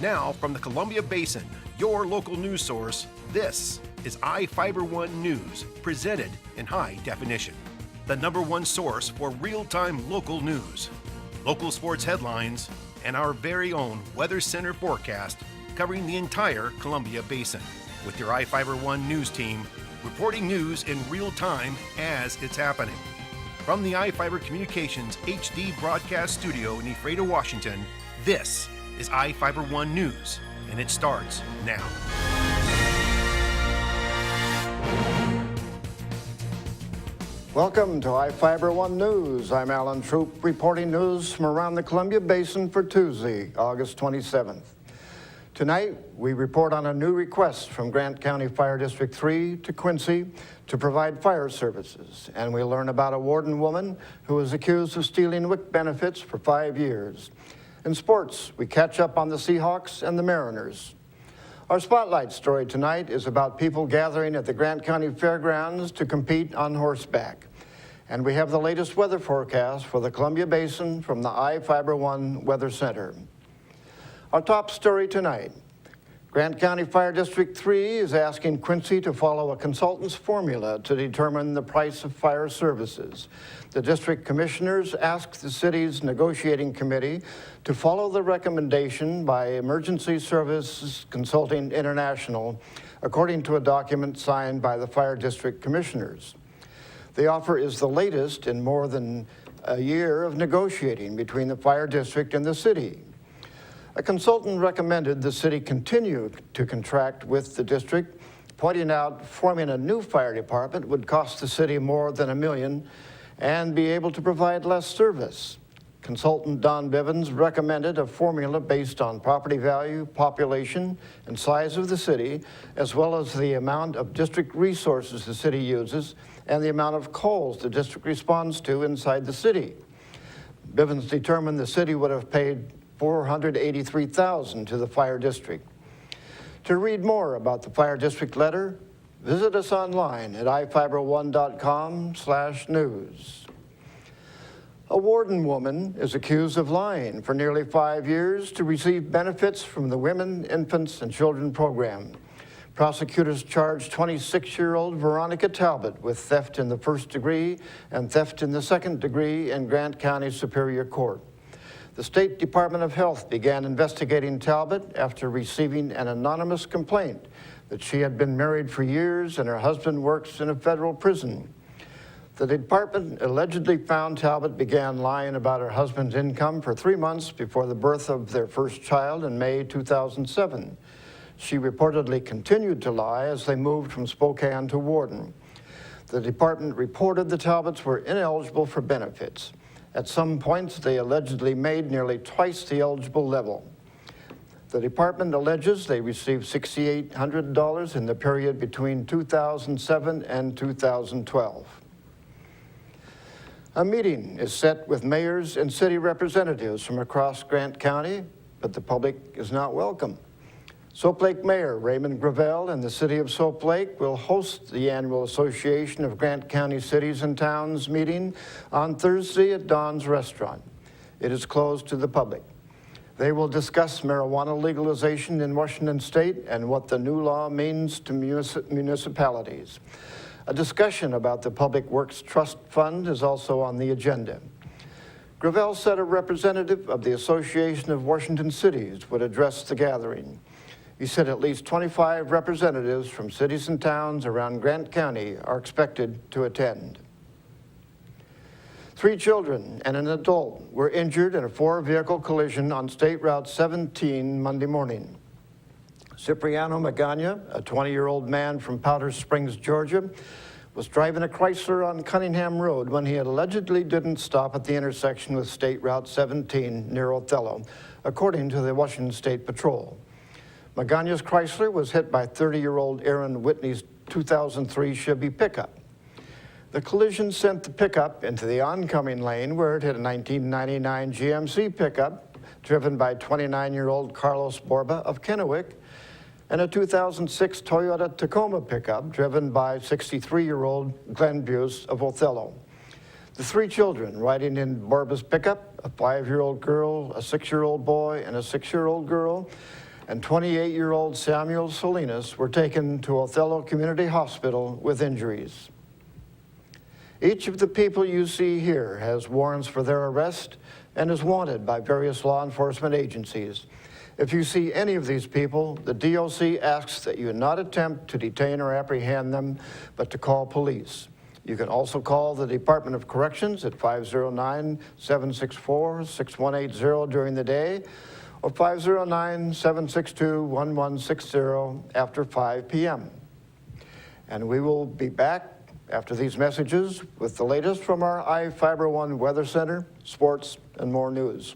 Now, from the Columbia Basin, your local news source, this is iFIBER One News, presented in high definition. The #1 source for real-time local news, local sports headlines, and our very own Weather Center forecast covering the entire Columbia Basin. With your iFIBER One News team, reporting news in real time as it's happening. From the iFIBER Communications HD broadcast studio in Ephrata, Washington, this is iFIBER One News, and it starts now. Welcome to iFIBER One News. I'm Alan Troop, reporting news from around the Columbia Basin for Tuesday, August 27th. Tonight, we report on a new request from Grant County Fire District 3 to Quincy to provide fire services, and we learn about a warden woman who was accused of stealing WIC benefits for 5 years. In sports, we catch up on the Seahawks and the Mariners. Our spotlight story tonight is about people gathering at the Grant County Fairgrounds to compete on horseback. And we have the latest weather forecast for the Columbia Basin from the iFIBER One Weather Center. Our top story tonight: Grant County Fire District 3 is asking Quincy to follow a consultant's formula to determine the price of fire services. The district commissioners asked the city's negotiating committee to follow the recommendation by Emergency Services Consulting International, according to a document signed by the fire district commissioners. The offer is the latest in more than a year of negotiating between the fire district and the city. A consultant recommended the city continue to contract with the district, pointing out forming a new fire department would cost the city more than $1 million and be able to provide less service. Consultant Don Bivens recommended a formula based on property value, population, and size of the city, as well as the amount of district resources the city uses and the amount of calls the district responds to inside the city. Bivens determined the city would have paid $483,000 to the fire district. To read more about the fire district letter, visit us online at ifiber1.com/news. A warden woman is accused of lying for nearly 5 years to receive benefits from the Women, Infants, and Children program. Prosecutors charged 26-year-old Veronica Talbot with theft in the first degree and theft in the second degree in Grant County Superior Court. The State Department of Health began investigating Talbot after receiving an anonymous complaint that she had been married for years and her husband works in a federal prison. The department allegedly found Talbot began lying about her husband's income for 3 months before the birth of their first child in May 2007. She reportedly continued to lie as they moved from Spokane to Warden. The department reported the Talbots were ineligible for benefits. At some points, they allegedly made nearly twice the eligible level. The department alleges they received $6,800 in the period between 2007 and 2012. A meeting is set with mayors and city representatives from across Grant County, but the public is not welcome. Soap Lake Mayor Raymond Gravel and the City of Soap Lake will host the annual Association of Grant County Cities and Towns meeting on Thursday at Don's Restaurant. It is closed to the public. They will discuss marijuana legalization in Washington State and what the new law means to municipalities. A discussion about the Public Works Trust Fund is also on the agenda. Gravel said a representative of the Association of Washington Cities would address the gathering. He said at least 25 representatives from cities and towns around Grant County are expected to attend. 3 children and an adult were injured in a 4-vehicle collision on State Route 17 Monday morning. Cipriano Magana, a 20-year-old man from Powder Springs, Georgia, was driving a Chrysler on Cunningham Road when he allegedly didn't stop at the intersection with State Route 17 near Othello, according to the Washington State Patrol. Magana's Chrysler was hit by 30-year-old Aaron Whitney's 2003 Chevy pickup. The collision sent the pickup into the oncoming lane where it hit a 1999 GMC pickup driven by 29-year-old Carlos Borba of Kennewick and a 2006 Toyota Tacoma pickup driven by 63-year-old Glenn Buse of Othello. The 3 children riding in Borba's pickup, a 5-year-old girl, a 6-year-old boy, and a 6-year-old girl, and 28-year-old Samuel Salinas were taken to Othello Community Hospital with injuries. Each of the people you see here has warrants for their arrest and is wanted by various law enforcement agencies. If you see any of these people, the DOC asks that you not attempt to detain or apprehend them, but to call police. You can also call the Department of Corrections at 509-764-6180 during the day, or 509-762-1160 after 5 p.m. And we will be back after these messages with the latest from our iFIBER One Weather Center, sports, and more news.